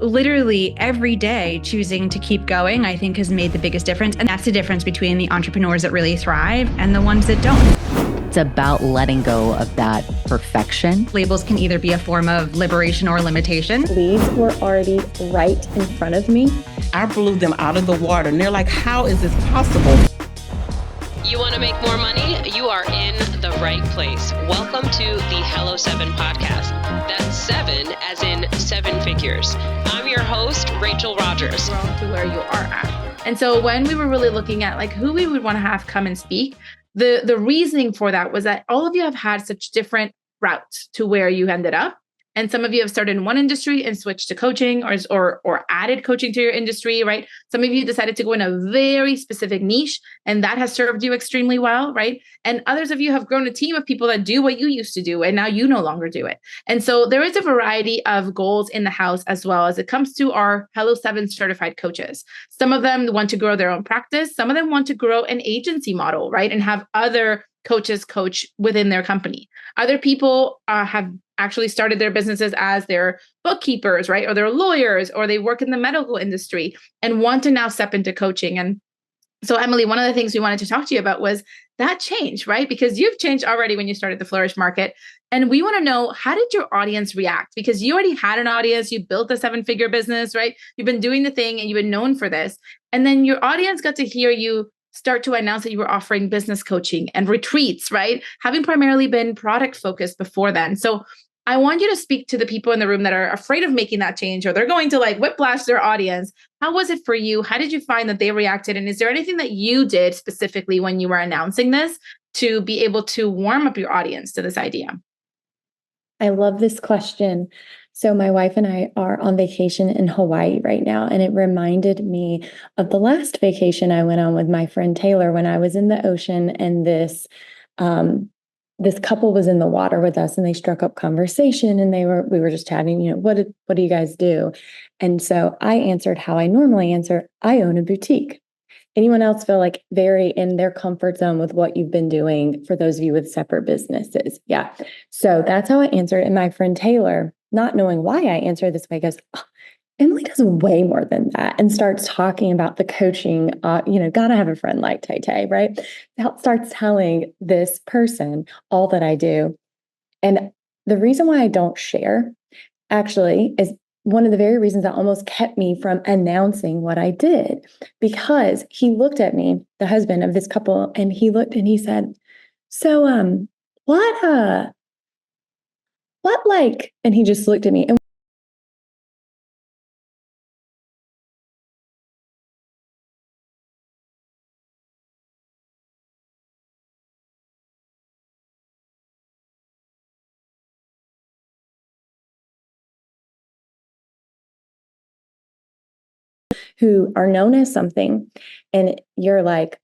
literally every day choosing to keep going, I think has made the biggest difference. And that's the difference between the entrepreneurs that really thrive and the ones that don't. It's about letting go of that perfection. Labels can either be a form of liberation or limitation. Leads were already right in front of me. I blew them out of the water and they're like, how is this possible? You want to make more money? You are in the right place. Welcome to the Hello 7 podcast. That's 7 as in 7 figures. I'm your host, Rachel Rogers. Grown to where you are at. And so when we were really looking at like who we would want to have come and speak, the reasoning for that was that all of you have had such different routes to where you ended up. And some of you have started in one industry and switched to coaching or added coaching to your industry, right? Some of you decided to go in a very specific niche and that has served you extremely well, right? And others of you have grown a team of people that do what you used to do and now you no longer do it. And so there is a variety of goals in the house as well as it comes to our Hello 7 certified coaches. Some of them want to grow their own practice. Some of them want to grow an agency model, right? And have other coaches coach within their company. Other people have actually started their businesses as their bookkeepers, right? Or they're lawyers, or they work in the medical industry and want to now step into coaching. And so, Emily, one of the things we wanted to talk to you about was that change, right? Because you've changed already when you started the Flourish Market. And we want to know, how did your audience react? Because you already had an audience, you built a 7-figure business, right? You've been doing the thing and you've been known for this. And then your audience got to hear you start to announce that you were offering business coaching and retreats, right? Having primarily been product focused before then. So I want you to speak to the people in the room that are afraid of making that change, or they're going to like whiplash their audience. How was it for you? How did you find that they reacted? And is there anything that you did specifically when you were announcing this to be able to warm up your audience to this idea? I love this question. So my wife and I are on vacation in Hawaii right now, and it reminded me of the last vacation I went on with my friend Taylor when I was in the ocean, and this couple was in the water with us, and they struck up conversation, and we were just chatting, what do you guys do? And so I answered how I normally answer, I own a boutique. Anyone else feel like very in their comfort zone with what you've been doing for those of you with separate businesses? Yeah. So that's how I answered. And my friend Taylor, not knowing why I answered this way, goes, oh, Emily does way more than that, and starts talking about the coaching, gotta have a friend like Tay Tay, right? Starts telling this person all that I do. And the reason why I don't share actually is one of the very reasons that almost kept me from announcing what I did, because he looked at me, the husband of this couple, and he looked and he said, so, what like, and he just looked at me and who are known as something, and you're like,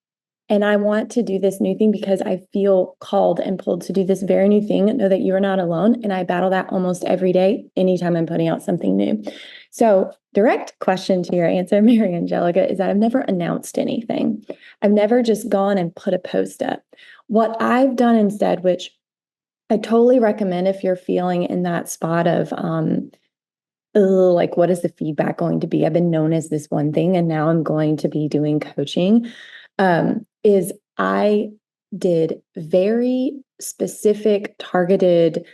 and I want to do this new thing because I feel called and pulled to do this very new thing. Know that you are not alone. And I battle that almost every day, anytime I'm putting out something new. So direct question to your answer, Mary Angelica, is that I've never announced anything. I've never just gone and put a post up. What I've done instead, which I totally recommend if you're feeling in that spot of, like, what is the feedback going to be? I've been known as this one thing, and now I'm going to be doing coaching. Is I did very specific targeted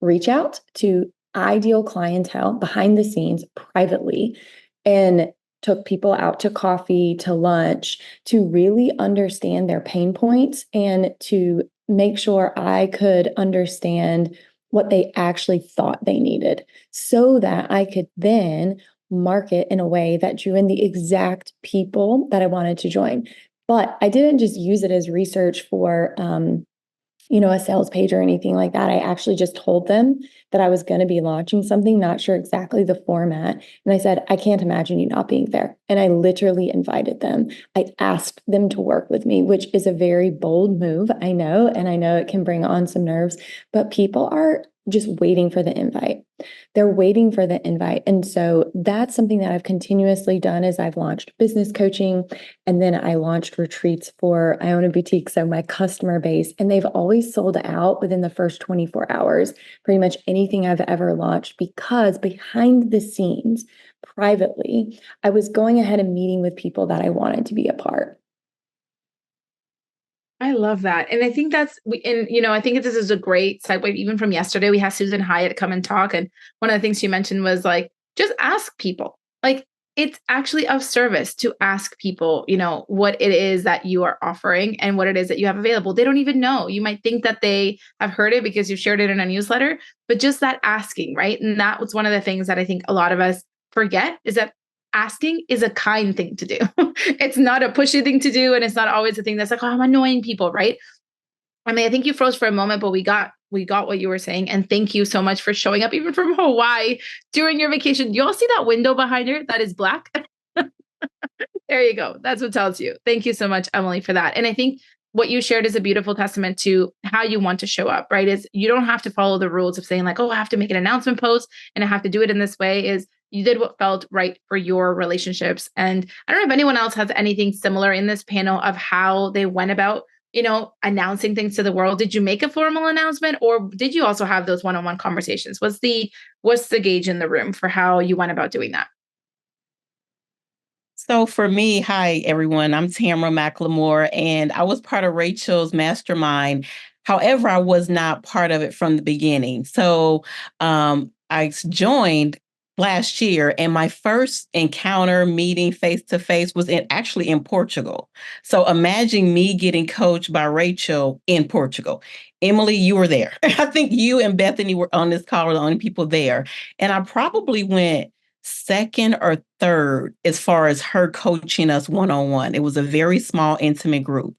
reach out to ideal clientele behind the scenes privately, and took people out to coffee, to lunch, to really understand their pain points and to make sure I could understand what they actually thought they needed, so that I could then market in a way that drew in the exact people that I wanted to join. But I didn't just use it as research for, a sales page or anything like that. I actually just told them that I was going to be launching something, not sure exactly the format. And I said, I can't imagine you not being there. And I literally invited them. I asked them to work with me, which is a very bold move. I know, and I know it can bring on some nerves, but people are just waiting for the invite. They're waiting for the invite. And so that's something that I've continuously done is I've launched business coaching, and then I launched retreats for, I own a boutique, so my customer base, and they've always sold out within the first 24 hours, pretty much anything I've ever launched, because behind the scenes, privately, I was going ahead and meeting with people that I wanted to be a part. I love that. And I think I think this is a great segue. Even from yesterday, we had Susan Hyatt come and talk. And one of the things she mentioned was like, just ask people. Like, it's actually of service to ask people, what it is that you are offering and what it is that you have available. They don't even know. You might think that they have heard it because you shared it in a newsletter, but just that asking, right? And that was one of the things that I think a lot of us forget, is that asking is a kind thing to do. It's not a pushy thing to do. And it's not always a thing that's like, oh, I'm annoying people, right? I mean, I think you froze for a moment, but we got what you were saying. And thank you so much for showing up even from Hawaii during your vacation. You all see that window behind her that is black? There you go. That's what tells you. Thank you so much, Emily, for that. And I think what you shared is a beautiful testament to how you want to show up, right? Is you don't have to follow the rules of saying like, oh, I have to make an announcement post and I have to do it in this way. Is you did what felt right for your relationships. And I don't know if anyone else has anything similar in this panel of how they went about, announcing things to the world. Did you make a formal announcement, or did you also have those one-on-one conversations? What's the gauge in the room for how you went about doing that? So for me, hi everyone, I'm Tamara McLemore, and I was part of Rachel's mastermind. However, I was not part of it from the beginning. So I joined last year, and my first encounter meeting face to face was actually in Portugal. So imagine me getting coached by Rachel in Portugal. Emily, you were there. I think you and Bethany were on this call, were the only people there. And I probably went second or third as far as her coaching us one-on-one. It was a very small, intimate group.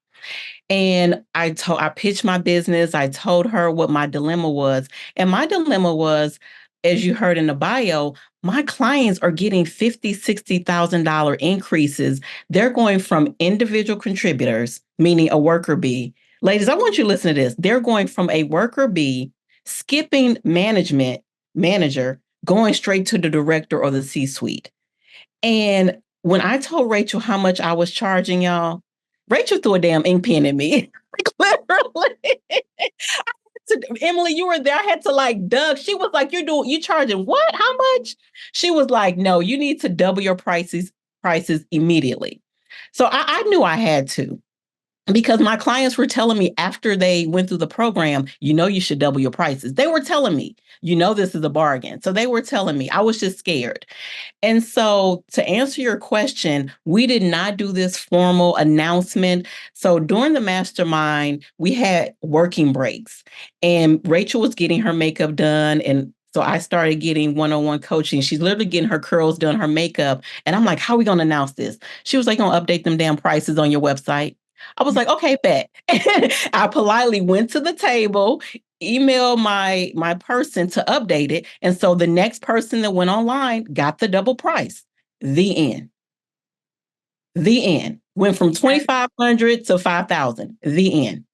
And I pitched my business. I told her what my dilemma was. And my dilemma was, as you heard in the bio, my clients are getting $50,000, $60,000 increases. They're going from individual contributors, meaning a worker bee. Ladies, I want you to listen to this. They're going from a worker bee, skipping manager, going straight to the director or the C-suite. And when I told Rachel how much I was charging y'all, Rachel threw a damn ink pen at me. Literally. Emily, you were there. I had to Doug. She was like, you charging what? How much? She was like, no, you need to double your prices immediately. So I knew I had to. Because my clients were telling me after they went through the program, you should double your prices. They were telling me, this is a bargain. So they were telling me, I was just scared. And so to answer your question, we did not do this formal announcement. So during the mastermind, we had working breaks, and Rachel was getting her makeup done. And so I started getting one-on-one coaching. She's literally getting her curls done, her makeup. And I'm like, how are we going to announce this? She was like, going to update them damn prices on your website. I was like, okay, bet. I politely went to the table, emailed my person to update it. And so the next person that went online got the double price. The end. Went from 2,500 to 5,000. The end.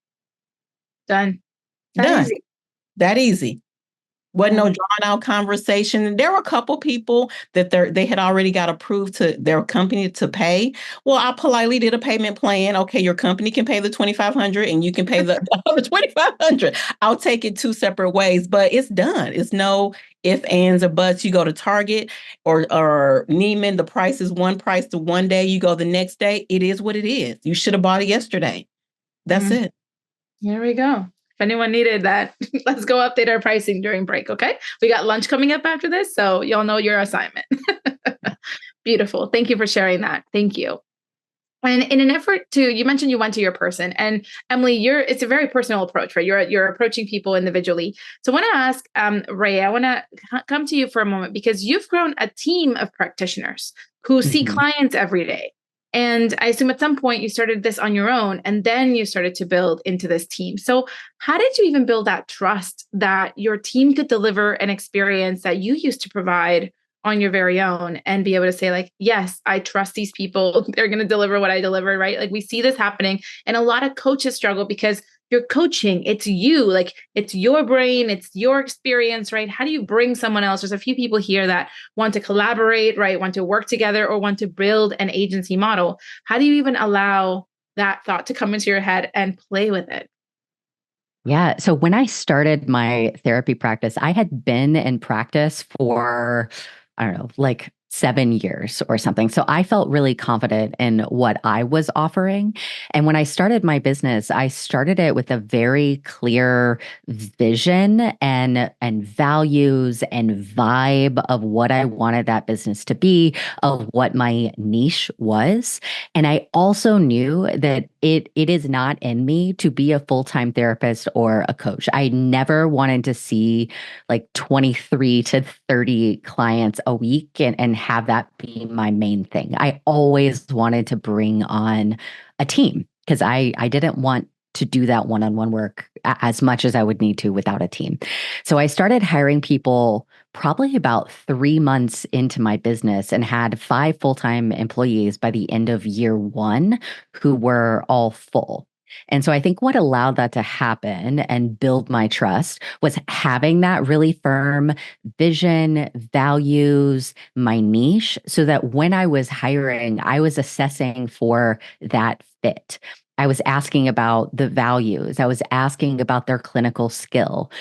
Done. Done. That easy. Wasn't no drawn out conversation. There were a couple people that they had already got approved to their company to pay. Well, I politely did a payment plan. Okay, your company can pay the 2,500 and you can pay the other 2,500. I'll take it two separate ways, but it's done. It's no ifs, ands, or buts. You go to Target or Neiman, the price is one price to one day. You go the next day. It is what it is. You should have bought it yesterday. That's it. There we go. If anyone needed that, let's go update our pricing during break, okay? We got lunch coming up after this, so y'all know your assignment. Beautiful. Thank you for sharing that. Thank you. And in an effort you mentioned you went to your person, and Emily, it's a very personal approach, right? You're approaching people individually. So I want to ask Ray, I want to come to you for a moment, because you've grown a team of practitioners who see clients every day. And I assume at some point you started this on your own, and then you started to build into this team. So how did you even build that trust that your team could deliver an experience that you used to provide on your very own, and be able to say like, yes, I trust these people. They're going to deliver what I deliver, right? Like we see this happening, and a lot of coaches struggle because you're coaching. It's you, like it's your brain, it's your experience, right? How do you bring someone else? There's a few people here that want to collaborate, right? Want to work together or want to build an agency model. How do you even allow that thought to come into your head and play with it? Yeah. So when I started my therapy practice, I had been in practice for, I don't know, like 7 years or something. So I felt really confident in what I was offering. And when I started my business, I started it with a very clear vision and values and vibe of what I wanted that business to be, of what my niche was. And I also knew that it is not in me to be a full-time therapist or a coach. I never wanted to see like 23 to 30 clients a week and have that be my main thing. I always wanted to bring on a team because I didn't want to do that one-on-one work as much as I would need to without a team. So I started hiring people probably about 3 months into my business and had 5 full-time employees by the end of year one who were all full. And so I think what allowed that to happen and build my trust was having that really firm vision, values, my niche, so that when I was hiring, I was assessing for that fit. I was asking about the values. I was asking about their clinical skill.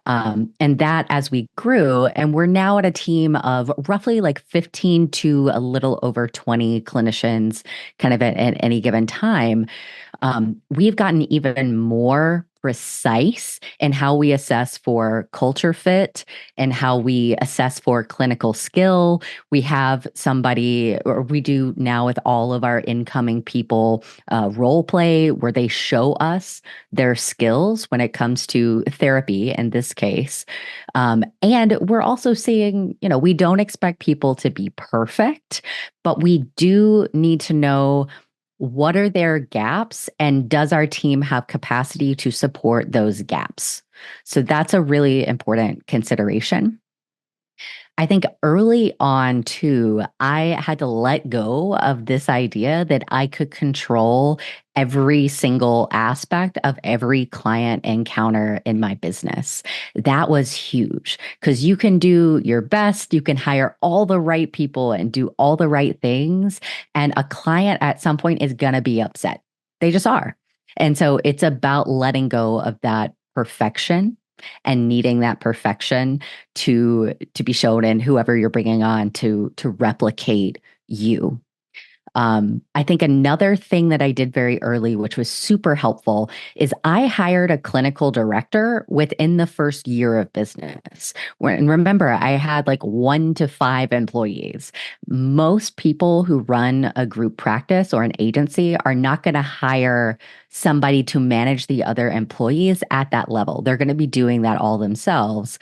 And that as we grew, and we're now at a team of roughly like 15 to a little over 20 clinicians kind of at any given time, we've gotten even more precise in how we assess for culture fit and how we assess for clinical skill. We have somebody, or we do now with all of our incoming people, role play where they show us their skills when it comes to therapy in this case. And we're also seeing, we don't expect people to be perfect, but we do need to know what are their gaps and does our team have capacity to support those gaps? So that's a really important consideration. I think early on too, I had to let go of this idea that I could control every single aspect of every client encounter in my business. That was huge because you can do your best, you can hire all the right people and do all the right things. And a client at some point is going to be upset. They just are. And so it's about letting go of that perfection and needing that perfection to be shown in whoever you're bringing on to replicate you. I think another thing that I did very early, which was super helpful, is I hired a clinical director within the first year of business. And remember, I had like 1 to 5 employees. Most people who run a group practice or an agency are not going to hire somebody to manage the other employees at that level. They're going to be doing that all themselves.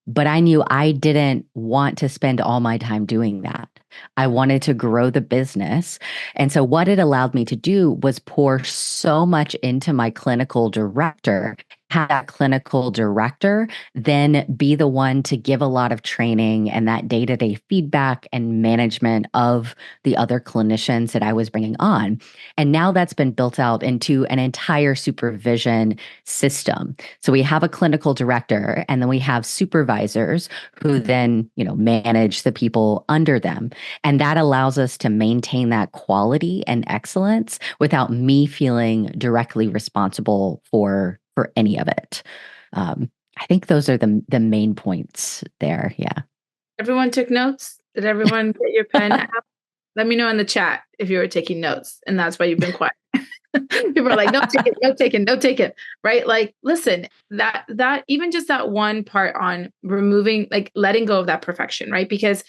But I knew I didn't want to spend all my time doing that. I wanted to grow the business. And so what it allowed me to do was pour so much into my clinical director, have that clinical director then be the one to give a lot of training and that day-to-day feedback and management of the other clinicians that I was bringing on. And now that's been built out into an entire supervision system. So we have a clinical director and then we have supervisors who then, manage the people under them. And that allows us to maintain that quality and excellence without me feeling directly responsible for any of it. I think those are the main points there. Yeah. Everyone took notes? Did everyone get your pen app? Let me know in the chat if you were taking notes and that's why you've been quiet. People are like, no, take it, no, take it, no, take it. Right? Like, listen, that even just that one part on removing, like letting go of that perfection, right? Because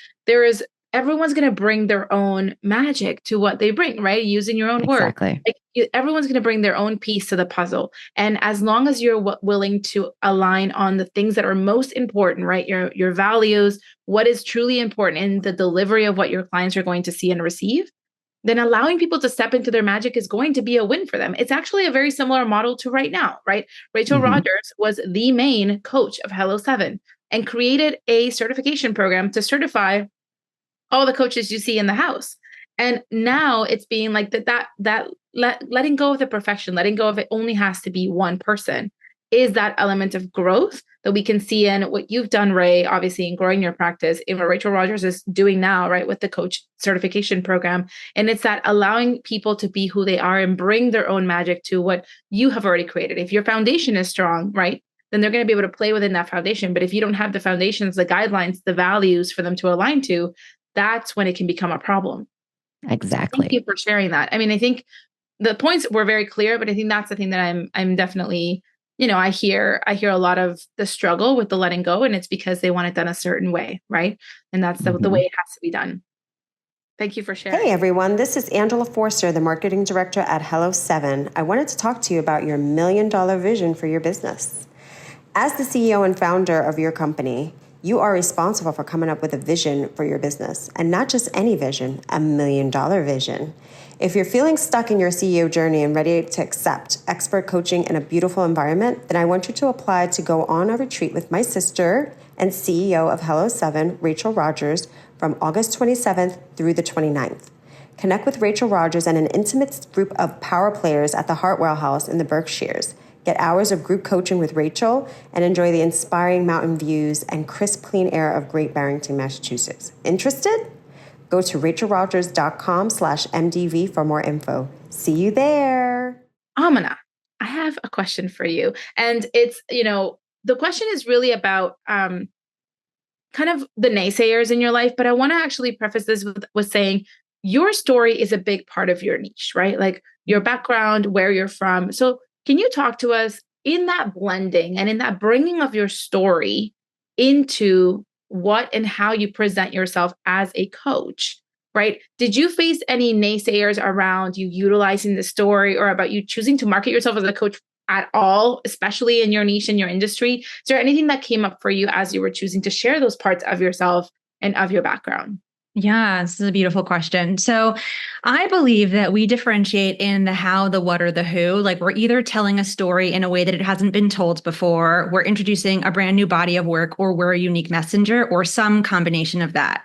everyone's going to bring their own magic to what they bring, right? Using your own word. Exactly. Like, everyone's going to bring their own piece to the puzzle. And as long as you're willing to align on the things that are most important, right? Your values, what is truly important in the delivery of what your clients are going to see and receive, then allowing people to step into their magic is going to be a win for them. It's actually a very similar model to right now, right? Rachel Rogers was the main coach of Hello 7 and created a certification program to certify all the coaches you see in the house. And now it's being like that letting go of the perfection, letting go of it only has to be one person is that element of growth that we can see in what you've done, Ray, obviously in growing your practice, and what Rachel Rogers is doing now, right, with the coach certification program. And it's that allowing people to be who they are and bring their own magic to what you have already created. If your foundation is strong, right, then they're going to be able to play within that foundation. But if you don't have the foundations, the guidelines, the values for them to align to, that's when it can become a problem. Exactly. Thank you for sharing that. I mean, I think the points were very clear, but I think that's the thing that I'm definitely, I hear a lot of the struggle with the letting go, and it's because they want it done a certain way, right? And that's the way it has to be done. Thank you for sharing. Hey everyone, this is Angela Forster, the marketing director at Hello7. I wanted to talk to you about your $1 million vision for your business. As the CEO and founder of your company, you are responsible for coming up with a vision for your business, and not just any vision, $1 million vision. If you're feeling stuck in your CEO journey and ready to accept expert coaching in a beautiful environment, then I want you to apply to go on a retreat with my sister and CEO of Hello7, Rachel Rogers, from August 27th through the 29th. Connect with Rachel Rogers and an intimate group of power players at the Hartwell House in the Berkshires. Get hours of group coaching with Rachel and enjoy the inspiring mountain views and crisp, clean air of Great Barrington, Massachusetts. Interested? Go to rachelrogers.com/MDV for more info. See you there. Amina, I have a question for you. And it's, the question is really about kind of the naysayers in your life, but I want to actually preface this with saying your story is a big part of your niche, right? Like your background, where you're from. So can you talk to us in that blending and in that bringing of your story into what and how you present yourself as a coach, right? Did you face any naysayers around you utilizing the story or about you choosing to market yourself as a coach at all, especially in your niche, in your industry? Is there anything that came up for you as you were choosing to share those parts of yourself and of your background? Yeah, this is a beautiful question. So I believe that we differentiate in the how, the what, or the who. Like we're either telling a story in a way that it hasn't been told before, we're introducing a brand new body of work, or we're a unique messenger, or some combination of that.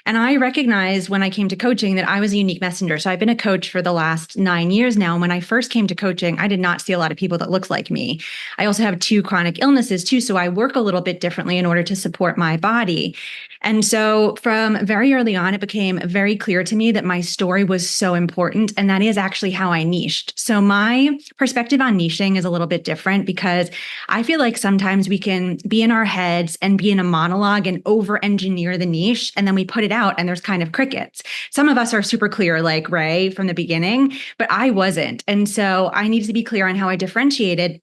And I recognized when I came to coaching that I was a unique messenger. So I've been a coach for the last 9 years now. And when I first came to coaching, I did not see a lot of people that looked like me. I also have 2 chronic illnesses too. So I work a little bit differently in order to support my body. And so from very early on, it became very clear to me that my story was so important. And that is actually how I niched. So my perspective on niching is a little bit different because I feel like sometimes we can be in our heads and be in a monologue and over-engineer the niche. And then we put it out and there's kind of crickets. Some of us are super clear, like Ray from the beginning, but I wasn't. And so I needed to be clear on how I differentiated.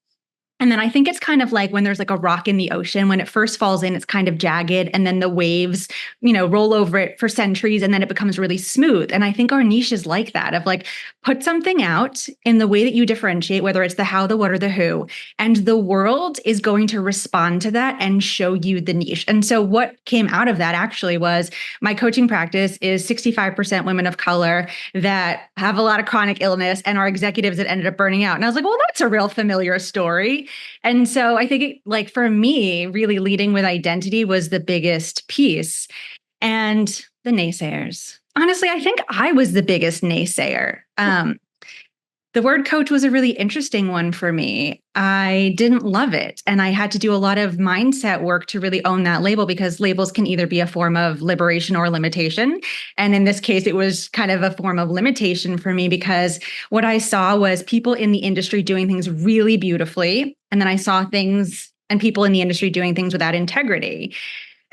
And then I think it's kind of like when there's like a rock in the ocean, when it first falls in, it's kind of jagged and then the waves, roll over it for centuries and then it becomes really smooth. And I think our niche is like that, of like, put something out in the way that you differentiate, whether it's the how, the what, or the who, and the world is going to respond to that and show you the niche. And so what came out of that actually was my coaching practice is 65% women of color that have a lot of chronic illness and are executives that ended up burning out. And I was like, well, that's a real familiar story. And so I think for me, really leading with identity was the biggest piece. And the naysayers. Honestly, I think I was the biggest naysayer. The word coach was a really interesting one for me. I didn't love it. And I had to do a lot of mindset work to really own that label, because labels can either be a form of liberation or limitation. And in this case, it was kind of a form of limitation for me, because what I saw was people in the industry doing things really beautifully. And then I saw things and people in the industry doing things without integrity.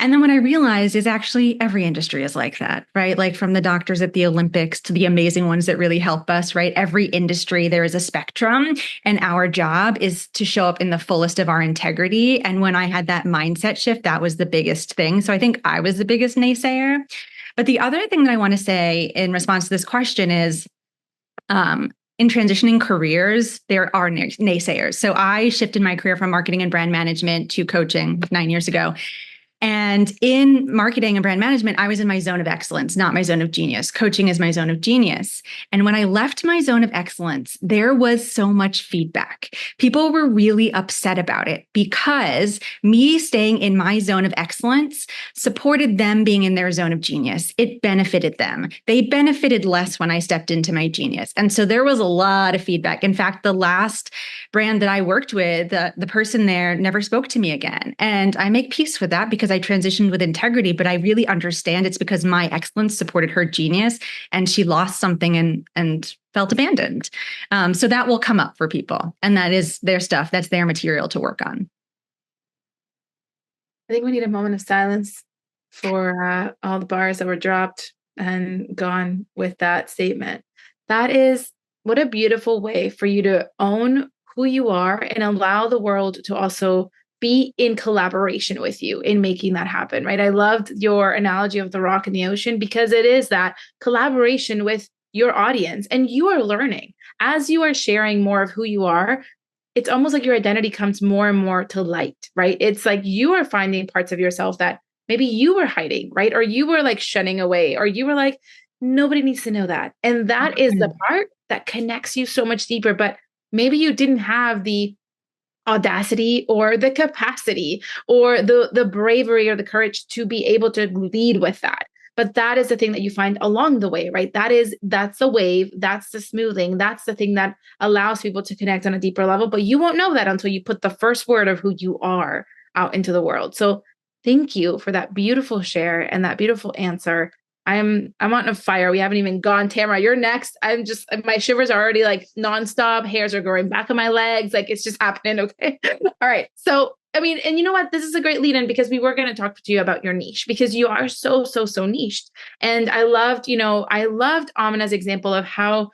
And then what I realized is actually every industry is like that, right? Like from the doctors at the Olympics to the amazing ones that really help us, right? Every industry, there is a spectrum, and our job is to show up in the fullest of our integrity. And when I had that mindset shift, that was the biggest thing. So I think I was the biggest naysayer. But the other thing that I want to say in response to this question is, in transitioning careers, there are naysayers. So I shifted my career from marketing and brand management to coaching 9 years ago. And in marketing and brand management, I was in my zone of excellence, not my zone of genius. Coaching is my zone of genius. And when I left my zone of excellence, there was so much feedback. People were really upset about it because me staying in my zone of excellence supported them being in their zone of genius. It benefited them. They benefited less when I stepped into my genius. And so there was a lot of feedback. In fact, the last brand that I worked with, the person there never spoke to me again. And I make peace with that because I transitioned with integrity, but I really understand it's because my excellence supported her genius and she lost something and felt abandoned. So that will come up for people. And that is their stuff. That's their material to work on. I think we need a moment of silence for all the bars that were dropped and gone with that statement. That is what a beautiful way for you to own who you are and allow the world to also be in collaboration with you in making that happen, right? I loved your analogy of the rock in the ocean because it is that collaboration with your audience, and you are learning as you are sharing more of who you are. It's almost like your identity comes more and more to light, right? It's like you are finding parts of yourself that maybe you were hiding, right? Or you were like shunning away, or you were like, nobody needs to know that. And that is the part that connects you so much deeper. But maybe you didn't have the audacity or the capacity or the bravery or the courage to be able to lead with that. But that is the thing that you find along the way, right? That's the wave, that's the smoothing, that's the thing that allows people to connect on a deeper level. But you won't know that until you put the first word of who you are out into the world. So thank you for that beautiful share and that beautiful answer. I'm on fire. We haven't even gone. Tamara, you're next. My shivers are already like nonstop. Hairs are growing back on my legs. Like it's just happening. Okay. All right. So, I mean, and you know what? This is a great lead in because we were going to talk to you about your niche because you are so niched. And I loved Amina's example of how,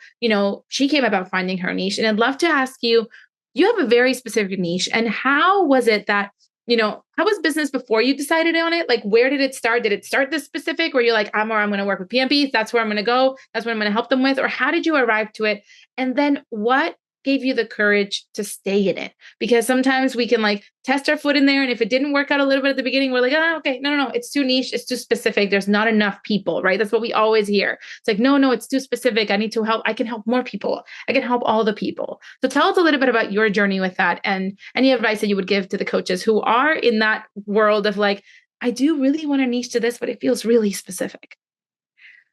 she came about finding her niche. And I'd love to ask you, you have a very specific niche. And how was it that, how was business before you decided on it? Like, where did it start? Did it start this specific where you're like, I'm going to work with PMPs. That's where I'm going to go. That's what I'm going to help them with. Or how did you arrive to it? And then what gave you the courage to stay in it? Because sometimes we can like test our foot in there. And if it didn't work out a little bit at the beginning, we're like, oh, okay, no, it's too niche. It's too specific. There's not enough people, right? That's what we always hear. It's like, no, it's too specific. I need to help. I can help more people. I can help all the people. So tell us a little bit about your journey with that and any advice that you would give to the coaches who are in that world of like, I do really want to niche to this, but it feels really specific.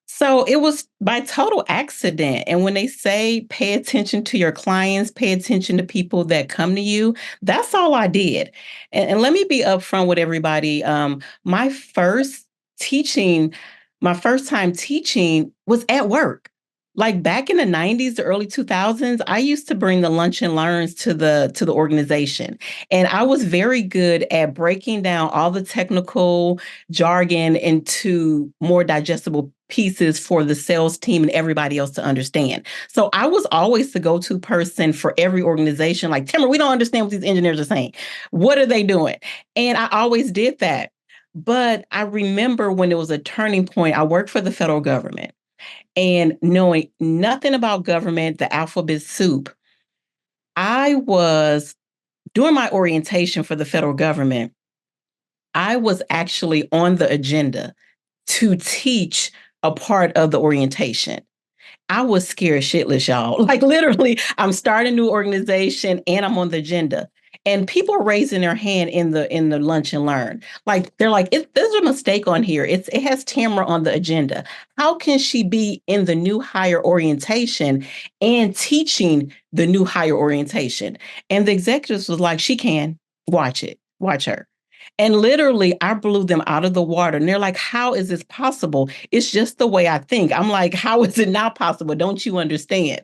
So it was by total accident. And when they say pay attention to your clients, pay attention to people that come to you, that's all I did. And let me be upfront with everybody. My first time teaching was at work. Like back in the 90s, the early 2000s, I used to bring the lunch and learns to the organization. And I was very good at breaking down all the technical jargon into more digestible pieces for the sales team and everybody else to understand. So I was always the go-to person for every organization. Like, Timber, we don't understand what these engineers are saying. What are they doing? And I always did that. But I remember when it was a turning point, I worked for the federal government. And knowing nothing about government, the alphabet soup, I was doing my orientation for the federal government. I was actually on the agenda to teach a part of the orientation. I was scared shitless, y'all. Like literally, I'm starting a new organization and I'm on the agenda. And people are raising their hand in the lunch and learn. Like they're like, there's a mistake on here. It has Tamara on the agenda. How can she be in the new hire orientation and teaching the new hire orientation? And the executives was like, she can. Watch her. And literally, I blew them out of the water. And they're like, how is this possible? It's just the way I think. I'm like, how is it not possible? Don't you understand?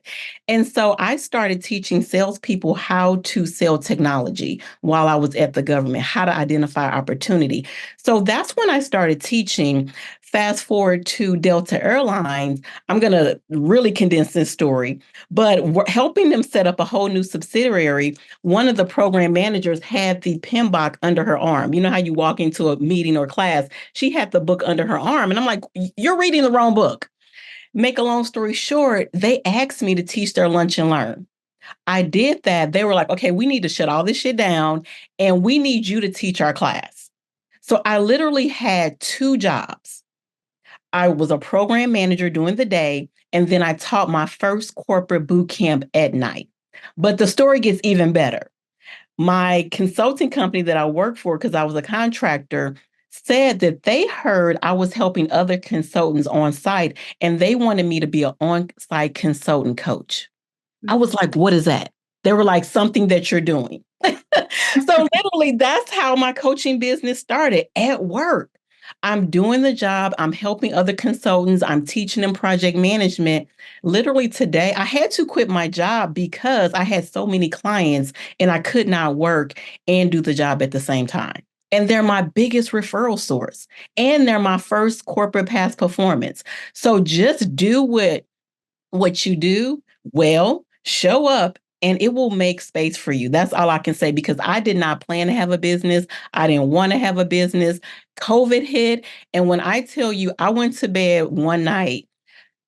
And so I started teaching salespeople how to sell technology while I was at the government, how to identify opportunity. So that's when I started teaching. Fast forward to Delta Airlines, I'm going to really condense this story, but we're helping them set up a whole new subsidiary. One of the program managers had the PMBOK under her arm. You know how you walk into a meeting or class? She had the book under her arm. And I'm like, you're reading the wrong book. Make a long story short, they asked me to teach their lunch and learn. I did that. They were like, okay, we need to shut all this shit down and we need you to teach our class. So I literally had 2 jobs. I was a program manager during the day, and then I taught my first corporate boot camp at night. But the story gets even better. My consulting company that I worked for, because I was a contractor, said that they heard I was helping other consultants on site, and they wanted me to be an on-site consultant coach. I was like, what is that? They were like, something that you're doing. So literally, that's how my coaching business started, at work. I'm doing the job. I'm helping other consultants. I'm teaching them project management. Literally today, I had to quit my job because I had so many clients and I could not work and do the job at the same time. And they're my biggest referral source. And they're my first corporate past performance. So just do what you do well, show up, and it will make space for you. That's all I can say, because I did not plan to have a business. I didn't want to have a business. COVID hit. And when I tell you, I went to bed one night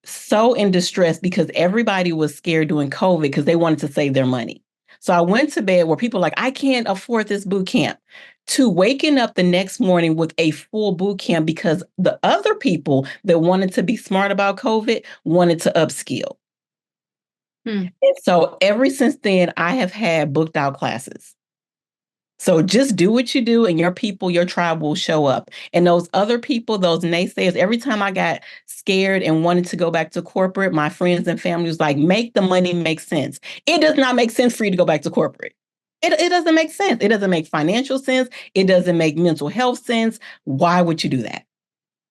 so in distress because everybody was scared during COVID because they wanted to save their money. So I went to bed where people were like, I can't afford this boot camp, to waking up the next morning with a full boot camp because the other people that wanted to be smart about COVID wanted to upskill. And so ever since then, I have had booked out classes. So just do what you do and your people, your tribe will show up. And those other people, those naysayers, every time I got scared and wanted to go back to corporate, my friends and family was like, make the money make sense. It does not make sense for you to go back to corporate. It doesn't make sense. It doesn't make financial sense. It doesn't make mental health sense. Why would you do that?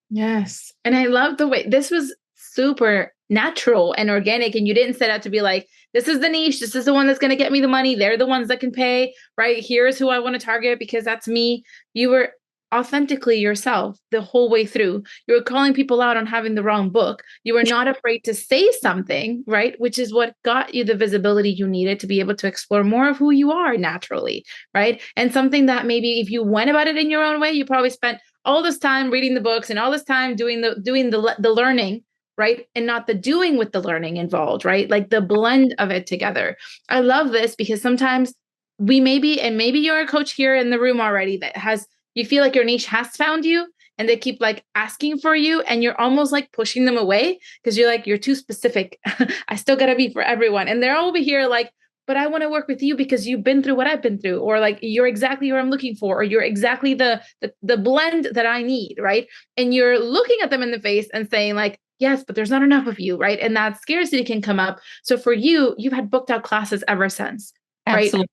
Yes. And I love the way this was super natural and organic. And you didn't set out to be like, this is the niche. This is the one that's going to get me the money. They're the ones that can pay, right? Here's who I want to target because that's me. You were authentically yourself the whole way through. You were calling people out on having the wrong book. You were not afraid to say something, right? Which is what got you the visibility you needed to be able to explore more of who you are naturally, right? And something that maybe if you went about it in your own way, you probably spent all this time reading the books and all this time doing the learning, right? And not the doing with the learning involved, right? Like the blend of it together. I love this because sometimes we maybe you're a coach here in the room already that you feel like your niche has found you and they keep like asking for you and you're almost like pushing them away because you're like, you're too specific. I still got to be for everyone. And they're all over here like, but I want to work with you because you've been through what I've been through, or like, you're exactly what I'm looking for, or you're exactly the blend that I need. Right. And you're looking at them in the face and saying like, yes, but there's not enough of you. Right. And that scarcity can come up. So for you, you've had booked out classes ever since. Right. Absolutely.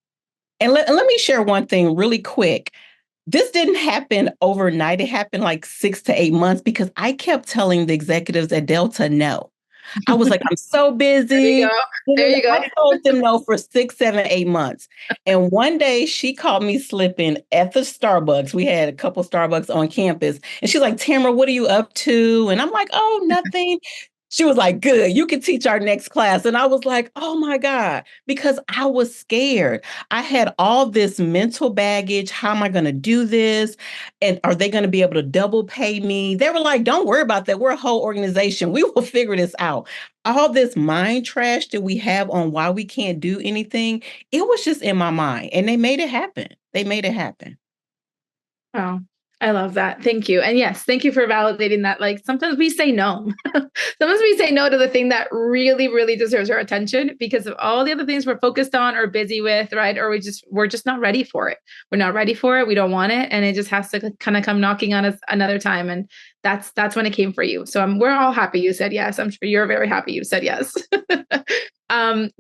And let me share one thing really quick. This didn't happen overnight. It happened like 6 to 8 months because I kept telling the executives at Delta no. I was like, I'm so busy. There you go. I told them no for 6, 7, 8 months. And one day she called me slipping at the Starbucks. We had a couple Starbucks on campus. And she's like, Tamara, what are you up to? And I'm like, oh, nothing. She was like, good, you can teach our next class. And I was like, oh my God, because I was scared. I had all this mental baggage. How am I going to do this? And are they going to be able to double pay me? They were like, don't worry about that. We're a whole organization. We will figure this out. All this mind trash that we have on why we can't do anything, it was just in my mind. And they made it happen. They made it happen. Oh, I love that. Thank you. And yes, thank you for validating that. Like sometimes we say no. Sometimes we say no to the thing that really, really deserves our attention because of all the other things we're focused on or busy with, right? Or we're just not ready for it. We're not ready for it. We don't want it. And it just has to kind of come knocking on us another time. And that's when it came for you. So we're all happy you said yes. I'm sure you're very happy you said yes.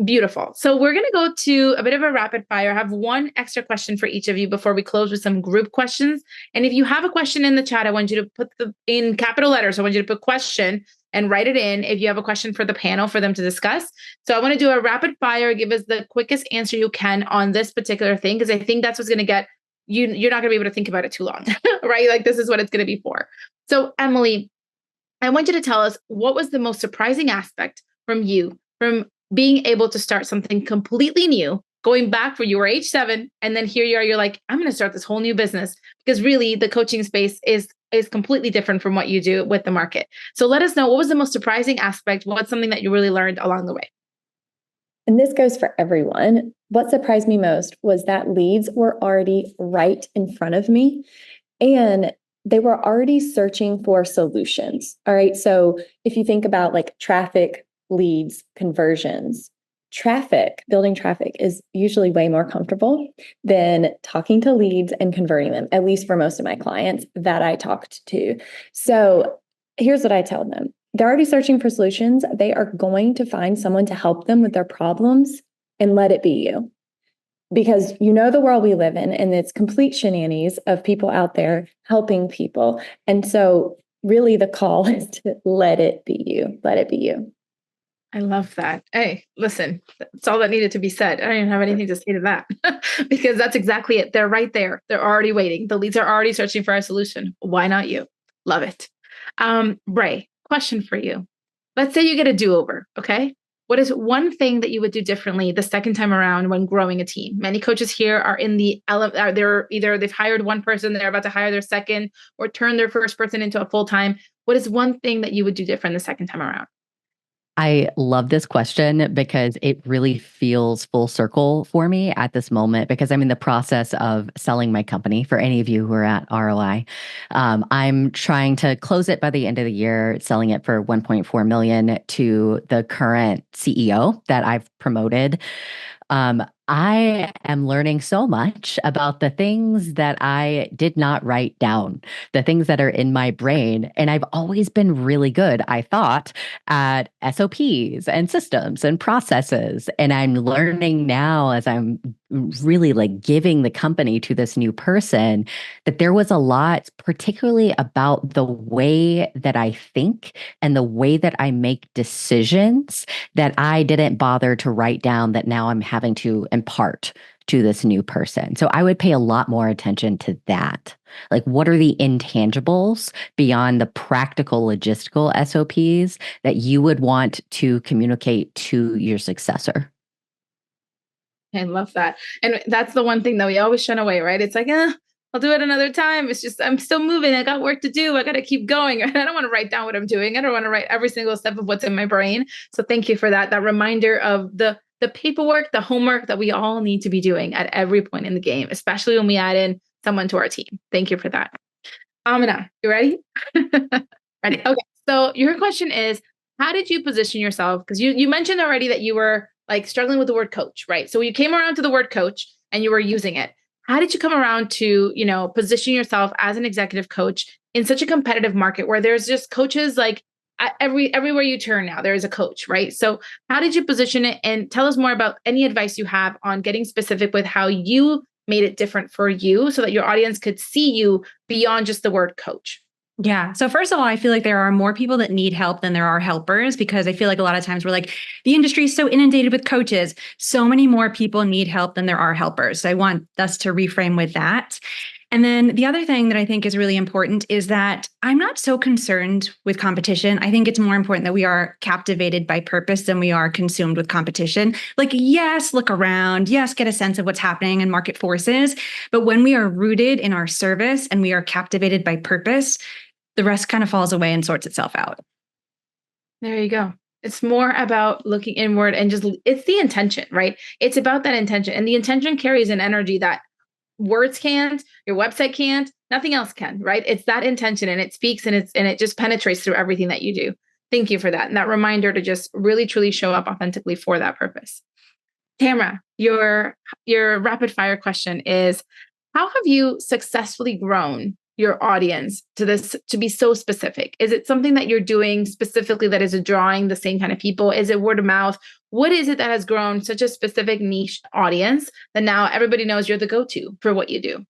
Beautiful. So we're going to go to a bit of a rapid fire. I have one extra question for each of you before we close with some group questions. And if you have a question in the chat, I want you to put in capital letters. I want you to put question and write it in if you have a question for the panel for them to discuss. So I want to do a rapid fire. Give us the quickest answer you can on this particular thing, because I think that's what's going to get you. You're not going to be able to think about it too long, right? Like this is what it's going to be for. So Emily, I want you to tell us what was the most surprising aspect from being able to start something completely new, going back when you were age 7, and then here you are, you're like, I'm going to start this whole new business, because really the coaching space is completely different from what you do with the market. So let us know, what was the most surprising aspect? What's something that you really learned along the way? And this goes for everyone. What surprised me most was that leads were already right in front of me. And they were already searching for solutions. All right. So if you think about like traffic, leads, conversions, building traffic is usually way more comfortable than talking to leads and converting them, at least for most of my clients that I talked to. So here's what I tell them. They're already searching for solutions. They are going to find someone to help them with their problems, and let it be you. Because you know the world we live in, and it's complete shenanigans of people out there helping people. And so really the call is to let it be you. Let it be you. I love that. Hey, listen, that's all that needed to be said. I don't even have anything to say to that because that's exactly it. They're right there. They're already waiting. The leads are already searching for a solution. Why not you? Love it. Bray, question for you. Let's say you get a do-over, okay? What is one thing that you would do differently the second time around when growing a team? Many coaches here are in the they're either they've hired one person, they're about to hire their second, or turn their first person into a full-time. What is one thing that you would do different the second time around? I love this question because it really feels full circle for me at this moment because I'm in the process of selling my company. For any of you who are at ROI, I'm trying to close it by the end of the year, selling it for 1.4 million to the current CEO that I've promoted. I am learning so much about the things that I did not write down, the things that are in my brain. And I've always been really good, I thought, at SOPs and systems and processes. And I'm learning now as I'm really like giving the company to this new person that there was a lot, particularly about the way that I think and the way that I make decisions that I didn't bother to write down that now I'm having to impart to this new person. So I would pay a lot more attention to that. Like, what are the intangibles beyond the practical logistical SOPs that you would want to communicate to your successor? I love that. And that's the one thing that we always shun away, right? It's like, I'll do it another time. It's just, I'm still moving. I got work to do. I got to keep going. I don't want to write down what I'm doing. I don't want to write every single step of what's in my brain. So thank you for that reminder of the paperwork, the homework that we all need to be doing at every point in the game, especially when we add in someone to our team. Thank you for that. Amina, you ready? Ready. Okay. So your question is, how did you position yourself? Because you mentioned already that you were like struggling with the word coach, right? So you came around to the word coach and you were using it. How did you come around to, position yourself as an executive coach in such a competitive market where there's just coaches like everywhere you turn now, there is a coach, right? So how did you position it? And tell us more about any advice you have on getting specific with how you made it different for you so that your audience could see you beyond just the word coach. Yeah. So first of all, I feel like there are more people that need help than there are helpers because I feel like a lot of times we're like, the industry is so inundated with coaches. So many more people need help than there are helpers. So I want us to reframe with that. And then the other thing that I think is really important is that I'm not so concerned with competition. I think it's more important that we are captivated by purpose than we are consumed with competition. Like, yes, look around. Yes, get a sense of what's happening in market forces. But when we are rooted in our service and we are captivated by purpose, the rest kind of falls away and sorts itself out. There you go. It's more about looking inward and it's the intention, right? It's about that intention. And the intention carries an energy that words can't, your website can't, nothing else can, right? It's that intention and it speaks and it just penetrates through everything that you do. Thank you for that. And that reminder to just really, truly show up authentically for that purpose. Tamara, your rapid fire question is, how have you successfully grown your audience to be so specific? Is it something that you're doing specifically that is drawing the same kind of people? Is it word of mouth? What is it that has grown such a specific niche audience that now everybody knows you're the go-to for what you do?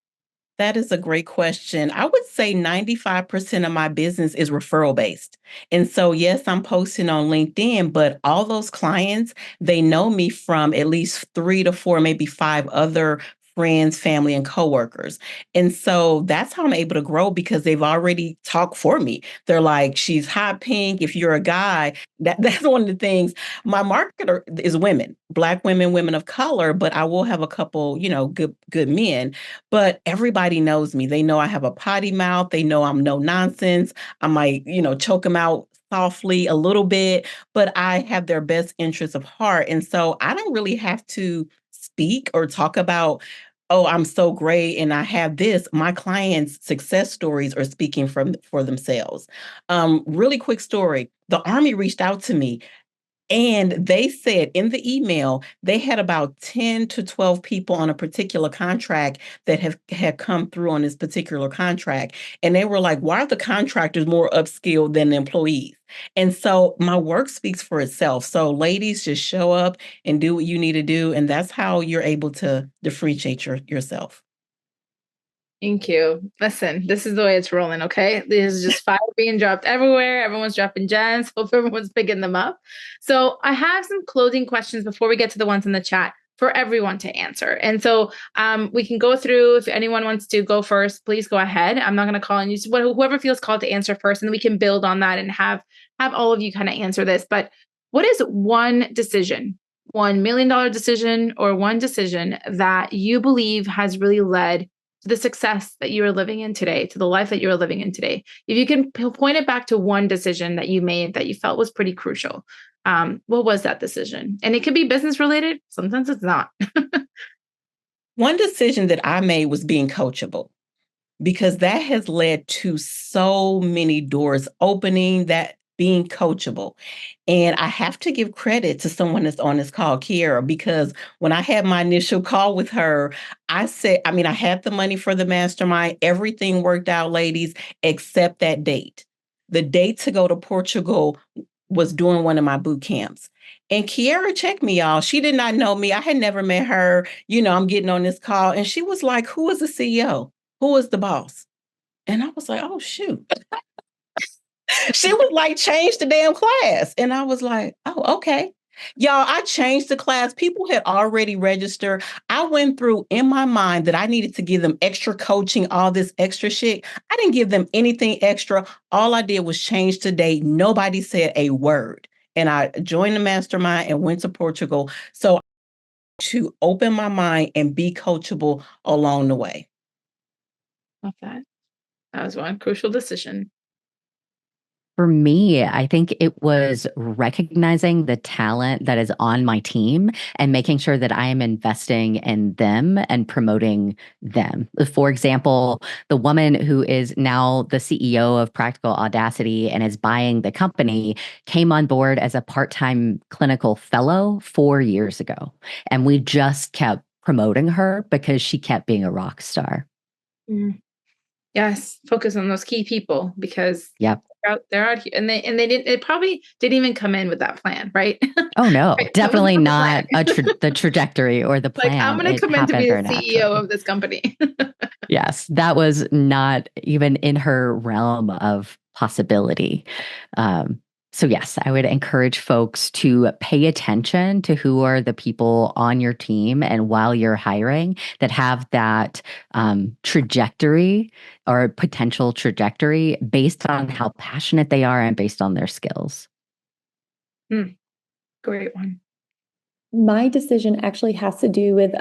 That is a great question. I would say 95% of my business is referral based. And so, yes, I'm posting on LinkedIn, but all those clients, they know me from at least 3 to 4, maybe 5 other friends, family, and coworkers. And so that's how I'm able to grow because they've already talked for me. They're like, she's hot pink. If you're a guy, that's one of the things. My marketer is women, Black women, women of color, but I will have a couple, good men. But everybody knows me. They know I have a potty mouth. They know I'm no nonsense. I might, choke them out softly a little bit, but I have their best interests of heart. And so I don't really have to speak or talk about oh, I'm so great and I have this, my clients' success stories are speaking for themselves. Really quick story. The Army reached out to me and they said in the email, they had about 10 to 12 people on a particular contract that had come through on this particular contract. And they were like, why are the contractors more upskilled than the employees? And so my work speaks for itself. So ladies, just show up and do what you need to do. And that's how you're able to differentiate yourself. Thank you. Listen, this is the way it's rolling, okay? This is just fire being dropped everywhere. Everyone's dropping gems. Hope everyone's picking them up. So I have some closing questions before we get to the ones in the chat for everyone to answer. And so we can go through, if anyone wants to go first, please go ahead. I'm not going to call on you. So whoever feels called to answer first, and we can build on that and have all of you kind of answer this. But what is one decision, $1 million decision, or one decision that you believe has really led to the success that you are living in today, to the life that you are living in today? If you can point it back to one decision that you made that you felt was pretty crucial, what was that decision? And it could be business related. Sometimes it's not. One decision that I made was being coachable, because that has led to so many doors opening, that being coachable. And I have to give credit to someone that's on this call, Kiara, because when I had my initial call with her, I said, I had the money for the mastermind. Everything worked out, ladies, except that date. The date to go to Portugal was during one of my boot camps. And Kiara checked me, y'all. She did not know me. I had never met her. I'm getting on this call. And she was like, who is the CEO? Who is the boss? And I was like, oh, shoot. She was like, change the damn class. And I was like, oh, okay. Y'all, I changed the class. People had already registered. I went through in my mind that I needed to give them extra coaching, all this extra shit. I didn't give them anything extra. All I did was change the date. Nobody said a word. And I joined the mastermind and went to Portugal. So to open my mind and be coachable along the way. Love that. That was one crucial decision. For me, I think it was recognizing the talent that is on my team and making sure that I am investing in them and promoting them. For example, the woman who is now the CEO of Practical Audacity and is buying the company came on board as a part-time clinical fellow 4 years ago. And we just kept promoting her because she kept being a rock star. Mm. Yes, focus on those key people, because yep. they're out here, and they probably didn't even come in with that plan, right? Oh no, Right? definitely not the trajectory or the plan. Like, I'm going to come in to be the CEO of this company. Yes, that was not even in her realm of possibility. So yes, I would encourage folks to pay attention to who are the people on your team and while you're hiring that have that trajectory or potential trajectory based on how passionate they are and based on their skills. Great one. My decision actually has to do with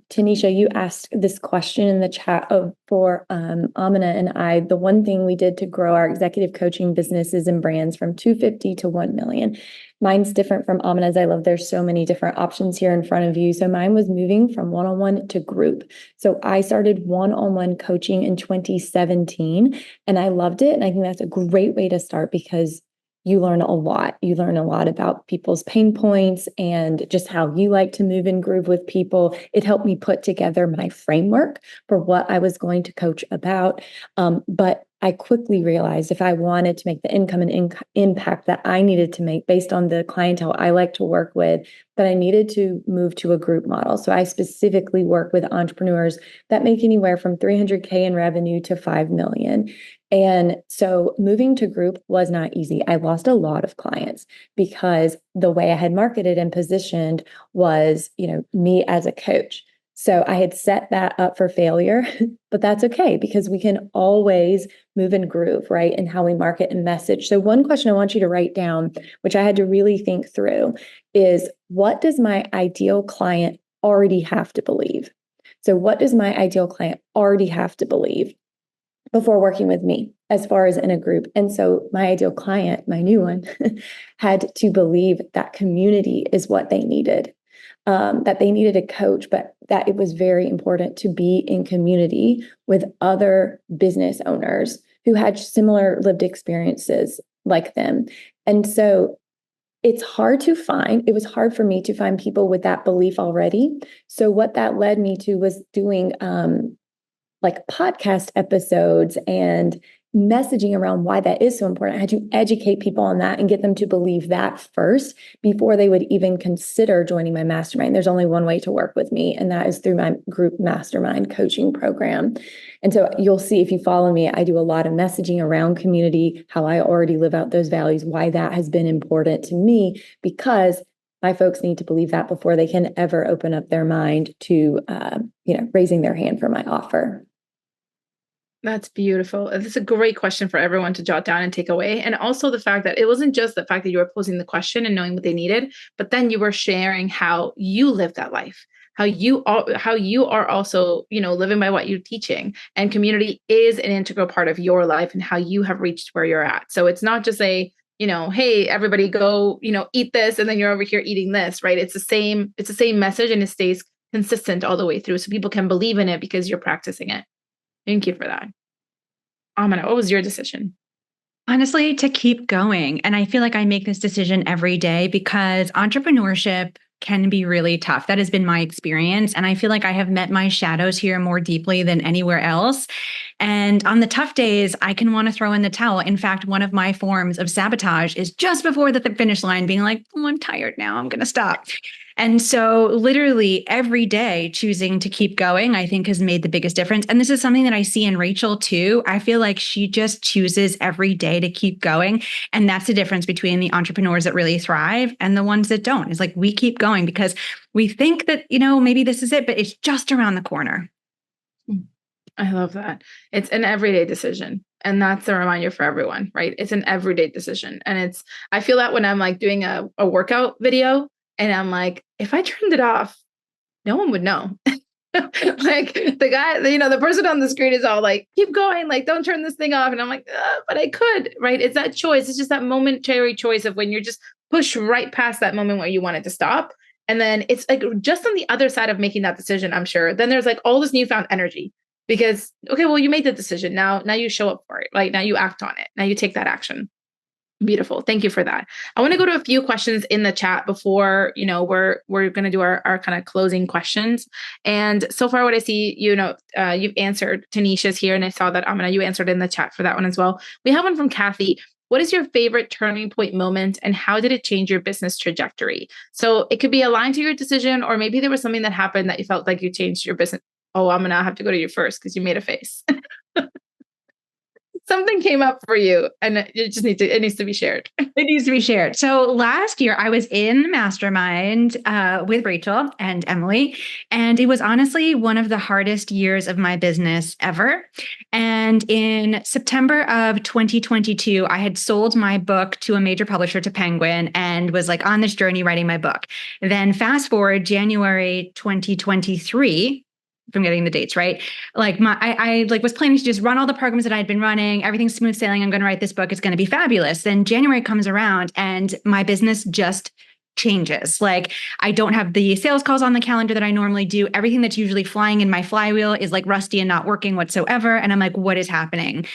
Tanisha. You asked this question in the chat for Amina and I. The one thing we did to grow our executive coaching businesses and brands from 250 to 1 million. Mine's different from Amina's. I love there's so many different options here in front of you. So mine was moving from one-on-one to group. So I started one-on-one coaching in 2017 and I loved it. And I think that's a great way to start because you learn a lot. You learn a lot about people's pain points and just how you like to move and groove with people. It helped me put together my framework for what I was going to coach about. But I quickly realized if I wanted to make the income and impact that I needed to make based on the clientele I like to work with, that I needed to move to a group model. So I specifically work with entrepreneurs that make anywhere from 300K in revenue to 5 million. And so moving to group was not easy. I lost a lot of clients because the way I had marketed and positioned was, me as a coach. So I had set that up for failure, but that's okay because we can always move and groove, right? In how we market and message. So one question I want you to write down, which I had to really think through, is what does my ideal client already have to believe? So what does my ideal client already have to believe before working with me as far as in a group? And so my ideal client, my new one, had to believe that community is what they needed. that they needed a coach, but that it was very important to be in community with other business owners who had similar lived experiences like them. And so it was hard for me to find people with that belief already. So what that led me to was doing like podcast episodes and messaging around why that is so important. I had to educate people on that and get them to believe that first before they would even consider joining my mastermind. There's only one way to work with me, and that is through my group mastermind coaching program. And so you'll see if you follow me, I do a lot of messaging around community, how I already live out those values, why that has been important to me, because my folks need to believe that before they can ever open up their mind to, raising their hand for my offer. That's beautiful. That's a great question for everyone to jot down and take away. And also the fact that it wasn't just the fact that you were posing the question and knowing what they needed, but then you were sharing how you live that life, how you are also, living by what you're teaching. And community is an integral part of your life and how you have reached where you're at. So it's not just hey, everybody go, eat this, and then you're over here eating this, right? It's the same message, and it stays consistent all the way through. So people can believe in it because you're practicing it. Thank you for that. Amina, what was your decision? Honestly, to keep going. And I feel like I make this decision every day because entrepreneurship can be really tough. That has been my experience. And I feel like I have met my shadows here more deeply than anywhere else. And on the tough days, I can want to throw in the towel. In fact, one of my forms of sabotage is just before the finish line being like, oh, I'm tired now, I'm going to stop. And so literally every day choosing to keep going, I think has made the biggest difference. And this is something that I see in Rachel too. I feel like she just chooses every day to keep going. And that's the difference between the entrepreneurs that really thrive and the ones that don't. It's like we keep going because we think that, maybe this is it, but it's just around the corner. I love that. It's an everyday decision. And that's a reminder for everyone, right? It's an everyday decision. And I feel that when I'm like doing a workout video and I'm like, if I turned it off, no one would know. Like the guy, the person on the screen is all like, keep going, like, don't turn this thing off. And I'm like, but I could, right? It's that choice. It's just that momentary choice of when you're just pushed right past that moment where you want it to stop. And then it's like just on the other side of making that decision, I'm sure, then there's like all this newfound energy. Because, okay, well, you made the decision. Now you show up for it. Like now you act on it. Now you take that action. Beautiful. Thank you for that. I want to go to a few questions in the chat before, we're going to do our kind of closing questions. And so far what I see, you've answered. Tanisha's here. And I saw that, Amina, you answered in the chat for that one as well. We have one from Kathy. What is your favorite turning point moment and how did it change your business trajectory? So it could be aligned to your decision, or maybe there was something that happened that you felt like you changed your business. Oh, I'm going to have to go to you first because you made a face. Something came up for you and it needs to be shared. It needs to be shared. So last year I was in the mastermind with Rachel and Emily, and it was honestly one of the hardest years of my business ever. And in September of 2022, I had sold my book to a major publisher, to Penguin, and was like on this journey writing my book. Then fast forward January 2023, if I'm getting the dates right, like I was planning to just run all the programs that I'd been running. Everything's smooth sailing. I'm going to write this book. It's going to be fabulous. Then January comes around and my business just changes. Like I don't have the sales calls on the calendar that I normally do. Everything that's usually flying in my flywheel is like rusty and not working whatsoever. And I'm like, what is happening?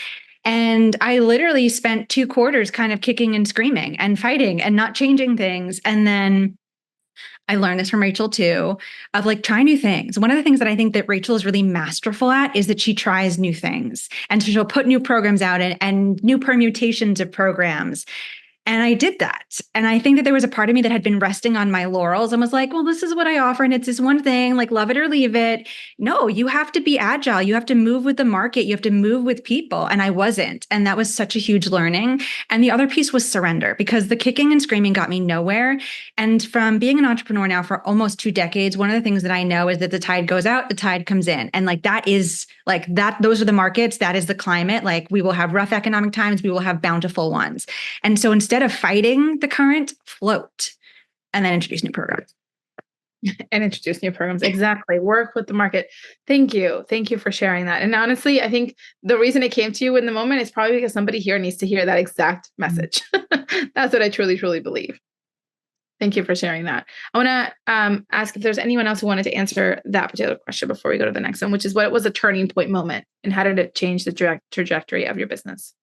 And I literally spent 2 quarters kind of kicking and screaming and fighting and not changing things. And then I learned this from Rachel too, of like try new things. One of the things that I think that Rachel is really masterful at is that she tries new things. And so she'll put new programs out and new permutations of programs. And I did that. And I think that there was a part of me that had been resting on my laurels and was like, well, this is what I offer. And it's this one thing, like love it or leave it. No, you have to be agile. You have to move with the market. You have to move with people. And I wasn't. And that was such a huge learning. And the other piece was surrender, because the kicking and screaming got me nowhere. And from being an entrepreneur now for almost 2 decades, one of the things that I know is that the tide goes out, the tide comes in. And like that is like that, those are the markets. That is the climate. Like we will have rough economic times. We will have bountiful ones. And so instead of fighting the current, float, and then introduce new programs. And introduce new programs. Exactly. Work with the market. Thank you. Thank you for sharing that. And honestly, I think the reason it came to you in the moment is probably because somebody here needs to hear that exact message. That's what I truly, truly believe. Thank you for sharing that. I want to ask if there's anyone else who wanted to answer that particular question before we go to the next one, which is what was a turning point moment and how did it change the trajectory of your business?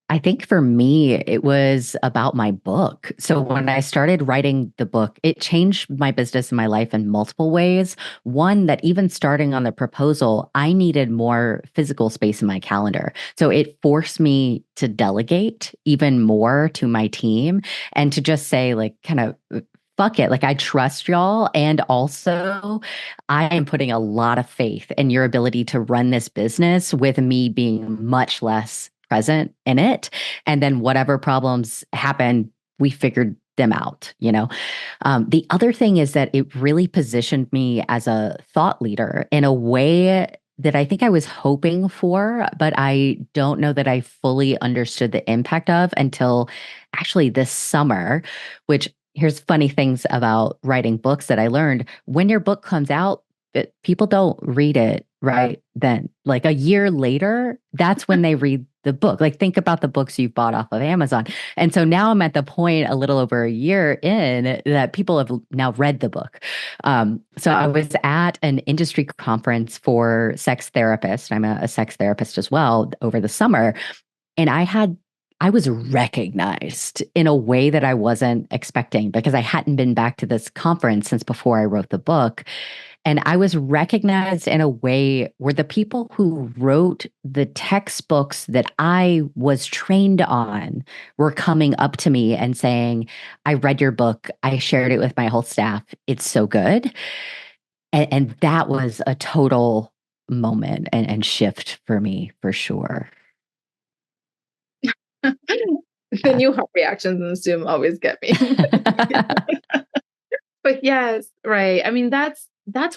I think for me, it was about my book. So when I started writing the book, it changed my business and my life in multiple ways. One, that even starting on the proposal, I needed more physical space in my calendar. So it forced me to delegate even more to my team and to just say, like, kind of, fuck it. Like, I trust y'all. And also, I am putting a lot of faith in your ability to run this business with me being much less present in it. And then whatever problems happen, we figured them out, you know? The other thing is that it really positioned me as a thought leader in a way that I think I was hoping for, but I don't know that I fully understood the impact of until actually this summer, which here's funny things about writing books that I learned. When your book comes out, people don't read it right then. Like a year later, that's when they read the book. Like think about the books you've bought off of Amazon. And so now I'm at the point a little over a year in that people have now read the book. So I was at an industry conference for sex therapists. I'm a sex therapist as well over the summer. And I was recognized in a way that I wasn't expecting because I hadn't been back to this conference since before I wrote the book. And I was recognized in a way where the people who wrote the textbooks that I was trained on were coming up to me and saying, I read your book. I shared it with my whole staff. It's so good. And that was a total moment and shift for me, for sure. The new heart reactions in Zoom always get me. But yes, right. I mean, that's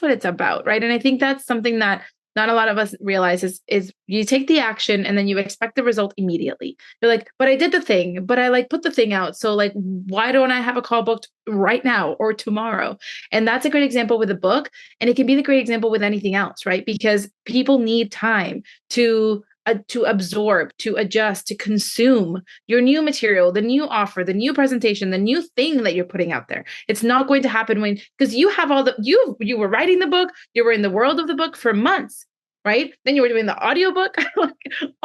what it's about, right? And I think that's something that not a lot of us realize is you take the action and then you expect the result immediately. You're like, but I did the thing, but I like put the thing out. So like, why don't I have a call booked right now or tomorrow? And that's a great example with a book. And it can be the great example with anything else, right? Because people need time to absorb, to adjust, to consume your new material, the new offer, the new presentation, the new thing that you're putting out there. It's not going to happen because you have you were writing the book, you were in the world of the book for months, right? Then you were doing the audiobook,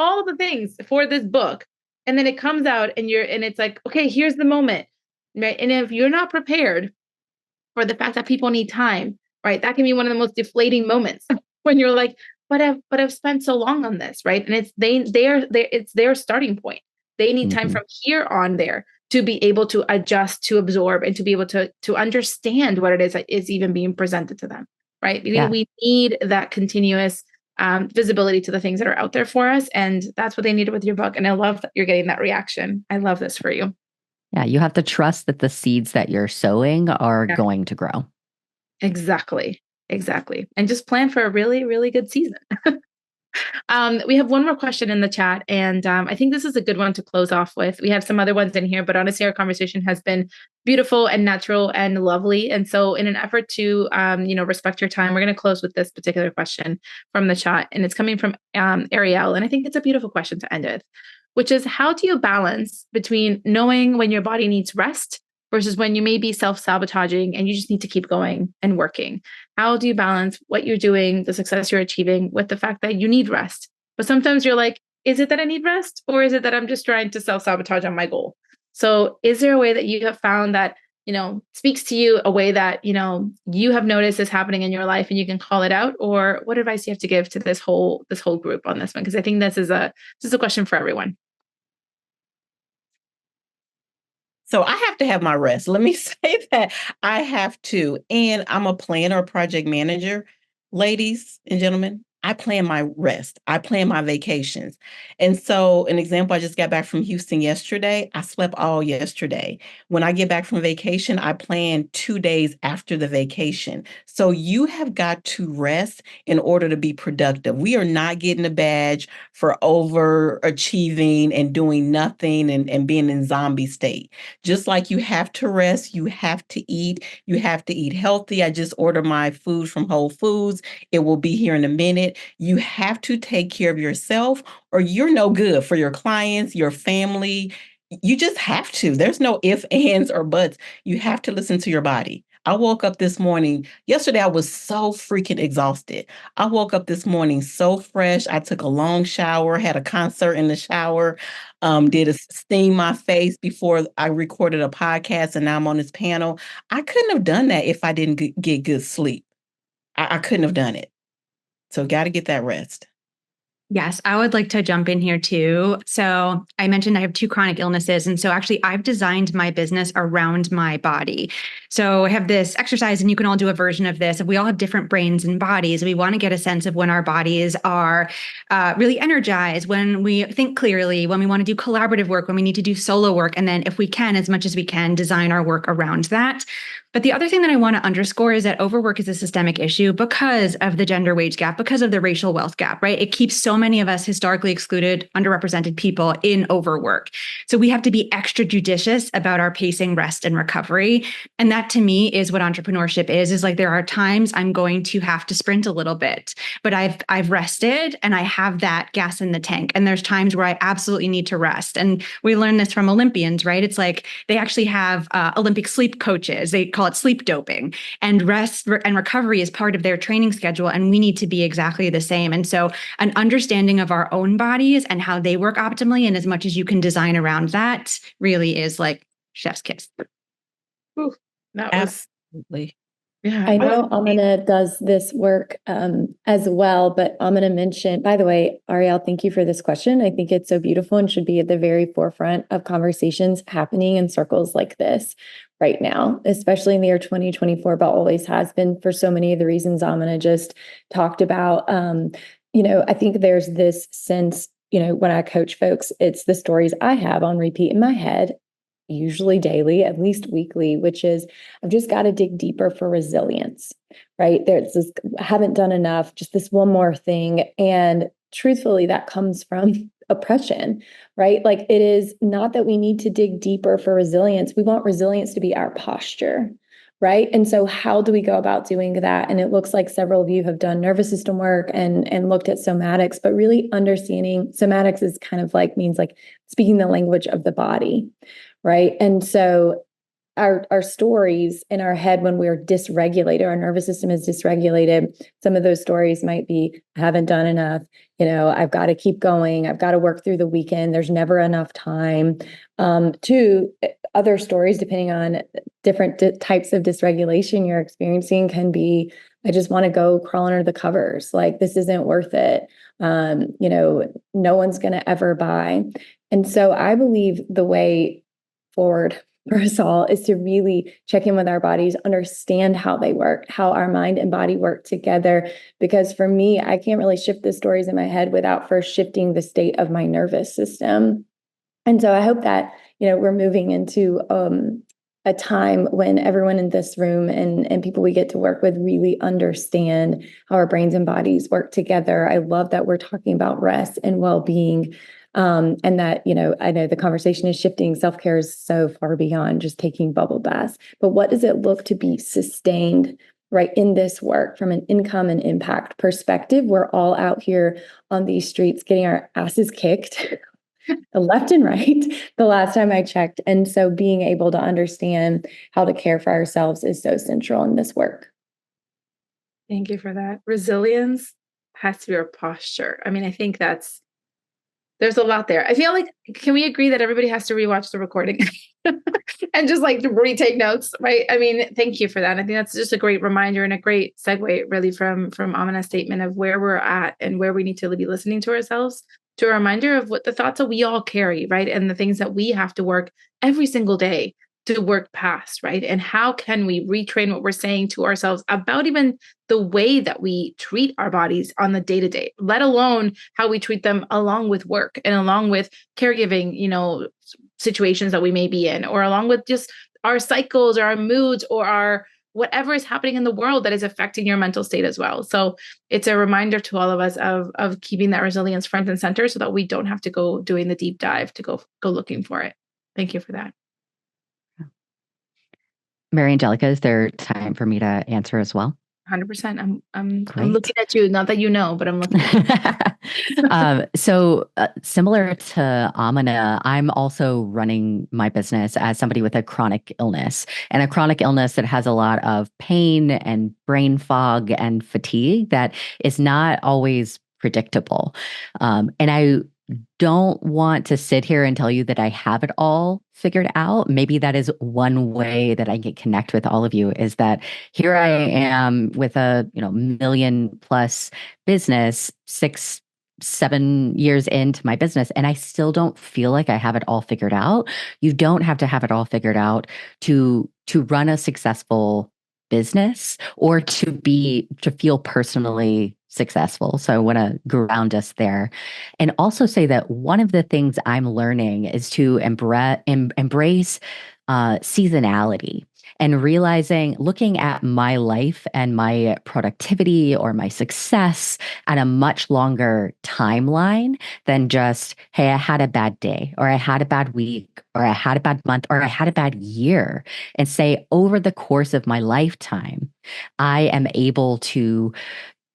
all the things for this book. And then it comes out and it's like, okay, here's the moment, right? And if you're not prepared for the fact that people need time, right? That can be one of the most deflating moments when you're like, but I've spent so long on this, right? And it's it's their starting point. They need time from here on there to be able to adjust, to absorb, and to be able to understand what it is that is even being presented to them, right? Because we need that continuous visibility to the things that are out there for us, and that's what they needed with your book. And I love that you're getting that reaction. I love this for you. Yeah, you have to trust that the seeds that you're sowing are going to grow. Exactly. And just plan for a really, really good season. We have one more question in the chat, and I think this is a good one to close off with. We have some other ones in here, but honestly, our conversation has been beautiful and natural and lovely. And so in an effort to, respect your time, we're going to close with this particular question from the chat, and it's coming from Ariel. And I think it's a beautiful question to end with, which is, how do you balance between knowing when your body needs rest versus when you may be self-sabotaging and you just need to keep going and working? How do you balance what you're doing, the success you're achieving, with the fact that you need rest? But sometimes you're like, is it that I need rest, or is it that I'm just trying to self-sabotage on my goal? So is there a way that you have found that, speaks to you, a way that, you have noticed is happening in your life and you can call it out? Or what advice do you have to give to this whole group on this one? Because I think this is a question for everyone. So I have to have my rest. Let me say that I have to. And I'm a planner, a project manager. Ladies and gentlemen, I plan my rest. I plan my vacations. And so an example, I just got back from Houston yesterday. I slept all yesterday. When I get back from vacation, I plan 2 days after the vacation. So you have got to rest in order to be productive. We are not getting a badge for overachieving and doing nothing and being in zombie state. Just like you have to rest, you have to eat. You have to eat healthy. I just ordered my food from Whole Foods. It will be here in a minute. You have to take care of yourself or you're no good for your clients, your family. You just have to. There's no ifs, ands, or buts. You have to listen to your body. I woke up this morning. Yesterday, I was so freaking exhausted. I woke up this morning so fresh. I took a long shower, had a concert in the shower, did a steam my face before I recorded a podcast, and now I'm on this panel. I couldn't have done that if I didn't get good sleep. I couldn't have done it. So got to get that rest. Yes, I would like to jump in here too. So I mentioned I have 2 chronic illnesses. And so actually I've designed my business around my body. So I have this exercise, and you can all do a version of this. We all have different brains and bodies. We want to get a sense of when our bodies are really energized, when we think clearly, when we want to do collaborative work, when we need to do solo work. And then if we can, as much as we can, design our work around that. But the other thing that I want to underscore is that overwork is a systemic issue because of the gender wage gap, because of the racial wealth gap, right? It keeps so many of us historically excluded, underrepresented people in overwork. So we have to be extra judicious about our pacing, rest, and recovery. And that to me is what entrepreneurship is like there are times I'm going to have to sprint a little bit, but I've rested and I have that gas in the tank. And there's times where I absolutely need to rest. And we learn this from Olympians, right? It's like they actually have Olympic sleep coaches. They call it sleep doping, and rest and recovery is part of their training schedule. And we need to be exactly the same. And so an understanding of our own bodies and how they work optimally, and as much as you can design around that, really is like chef's kiss. Ooh, that was, Absolutely. yeah. I know Amina does this work as well, but I'm going to mention, by the way, Ariel, thank you for this question. I think it's so beautiful and should be at the very forefront of conversations happening in circles like this right now, especially in the year 2024, but always has been for so many of the reasons Amina just talked about. I think there's this sense, when I coach folks, it's the stories I have on repeat in my head, usually daily, at least weekly, which is I've just got to dig deeper for resilience, right? There's this, I haven't done enough, just this one more thing. And truthfully, that comes from oppression, right? Like it is not that we need to dig deeper for resilience. We want resilience to be our posture, right? And so how do we go about doing that? And it looks like several of you have done nervous system work and looked at somatics, but really understanding somatics is kind of like means like speaking the language of the body, right? And so our stories in our head when we're dysregulated, our nervous system is dysregulated. Some of those stories might be, I haven't done enough. I've got to keep going. I've got to work through the weekend. There's never enough time. Two other stories, depending on different types of dysregulation you're experiencing, can be, I just want to go crawl under the covers. Like this isn't worth it. No one's going to ever buy. And so I believe the way forward for us all is to really check in with our bodies, understand how they work, how our mind and body work together. Because for me, I can't really shift the stories in my head without first shifting the state of my nervous system. And so I hope that, we're moving into a time when everyone in this room and people we get to work with really understand how our brains and bodies work together. I love that we're talking about rest and well-being. And that, I know the conversation is shifting. Self-care is so far beyond just taking bubble baths. But what does it look to be sustained, right, in this work from an income and impact perspective? We're all out here on these streets getting our asses kicked left and right the last time I checked. And so being able to understand how to care for ourselves is so central in this work. Thank you for that. Resilience has to be our posture. I mean, I think there's a lot there. I feel like, can we agree that everybody has to rewatch the recording and just like retake notes, right? I mean, thank you for that. I think that's just a great reminder and a great segue really from Amina's statement of where we're at and where we need to be listening to ourselves, to a reminder of what the thoughts that we all carry, right? And the things that we have to work every single day to work past, right? And how can we retrain what we're saying to ourselves about even the way that we treat our bodies on the day-to-day, let alone how we treat them along with work and along with caregiving, situations that we may be in, or along with just our cycles or our moods or our whatever is happening in the world that is affecting your mental state as well. So it's a reminder to all of us of keeping that resilience front and center so that we don't have to go doing the deep dive to go looking for it. Thank you for that. Mary Angelica, is there time for me to answer as well? 100%. I'm Great. looking at you. Not that you know, but I'm looking at you. So similar to Amina, I'm also running my business as somebody with a chronic illness, and a chronic illness that has a lot of pain and brain fog and fatigue that is not always predictable. And I don't want to sit here and tell you that I have it all figured out. Maybe that is one way that I can connect with all of you, is that here I am with a million plus business, 6-7 years into my business, and I still don't feel like I have it all figured out. You don't have to have it all figured out to run a successful business or to feel personally successful. So I want to ground us there, and also say that one of the things I'm learning is to embrace seasonality, and looking at my life and my productivity or my success at a much longer timeline than just, hey, I had a bad day, or I had a bad week, or I had a bad month, or I had a bad year, and say, over the course of my lifetime, I am able to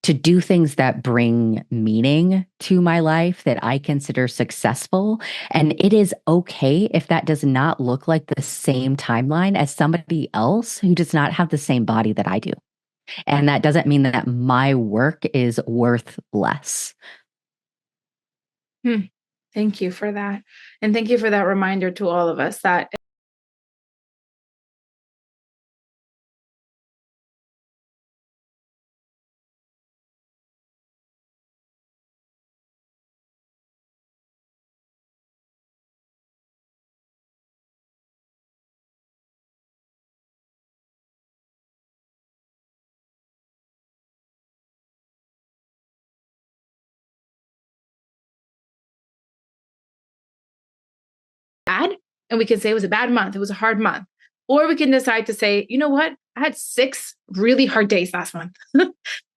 do things that bring meaning to my life, that I consider successful. And it is okay if that does not look like the same timeline as somebody else who does not have the same body that I do. And that doesn't mean that my work is worth less. Thank you for that. And thank you for that reminder to all of us that bad, and we can say it was a bad month, it was a hard month. Or we can decide to say, you know what? I had 6 really hard days last month,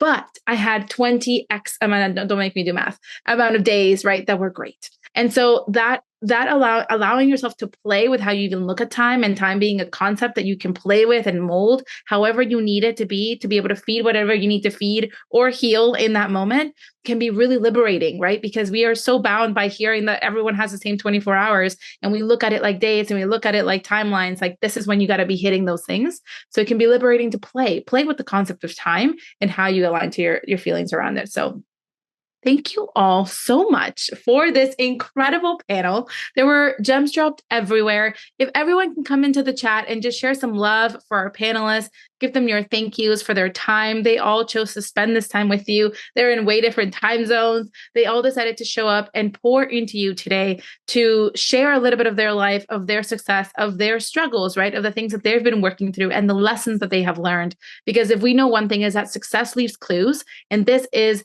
but I had 20x amount, don't make me do math, amount of days, right, that were great. And so that allowing yourself to play with how you even look at time, and time being a concept that you can play with and mold however you need it to be able to feed whatever you need to feed or heal in that moment, can be really liberating, right? Because we are so bound by hearing that everyone has the same 24 hours, and we look at it like days, and we look at it like timelines, like this is when you got to be hitting those things. So it can be liberating to play with the concept of time and how you align to your feelings around it. So thank you all so much for this incredible panel. There were gems dropped everywhere. If everyone can come into the chat and just share some love for our panelists, give them your thank yous for their time. They all chose to spend this time with you. They're in way different time zones. They all decided to show up and pour into you today to share a little bit of their life, of their success, of their struggles, right? Of the things that they've been working through and the lessons that they have learned. Because if we know one thing, is that success leaves clues, and this is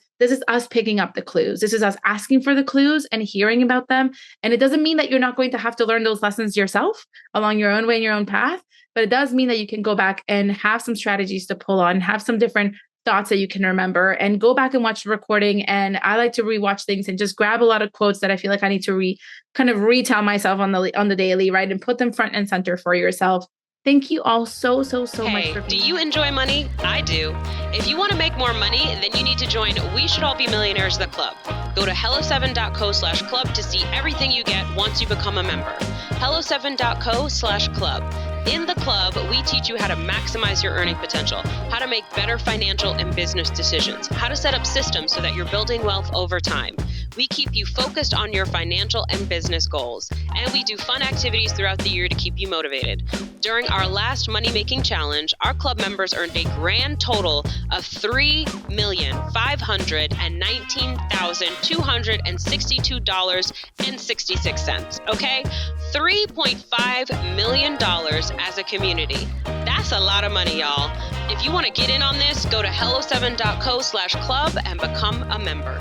us picking up the clues. This is us asking for the clues and hearing about them. And it doesn't mean that you're not going to have to learn those lessons yourself along your own way and your own path, but it does mean that you can go back and have some strategies to pull on, have some different thoughts that you can remember, and go back and watch the recording. And I like to rewatch things and just grab a lot of quotes that I feel like I need to retell myself on the daily, right? And put them front and center for yourself. Thank you all so much for being here. Do you enjoy money? I do. If you want to make more money, then you need to join We Should All Be Millionaires, the club. Go to hello7.co/club to see everything you get once you become a member. hello7.co/club. In the club, we teach you how to maximize your earning potential, how to make better financial and business decisions, how to set up systems so that you're building wealth over time. We keep you focused on your financial and business goals, and we do fun activities throughout the year to keep you motivated. During our last money-making challenge, our club members earned a grand total of $3,519,262.66. Okay? $3.5 million as a community. That's a lot of money, y'all. If you want to get in on this, go to hello7.co/club and become a member.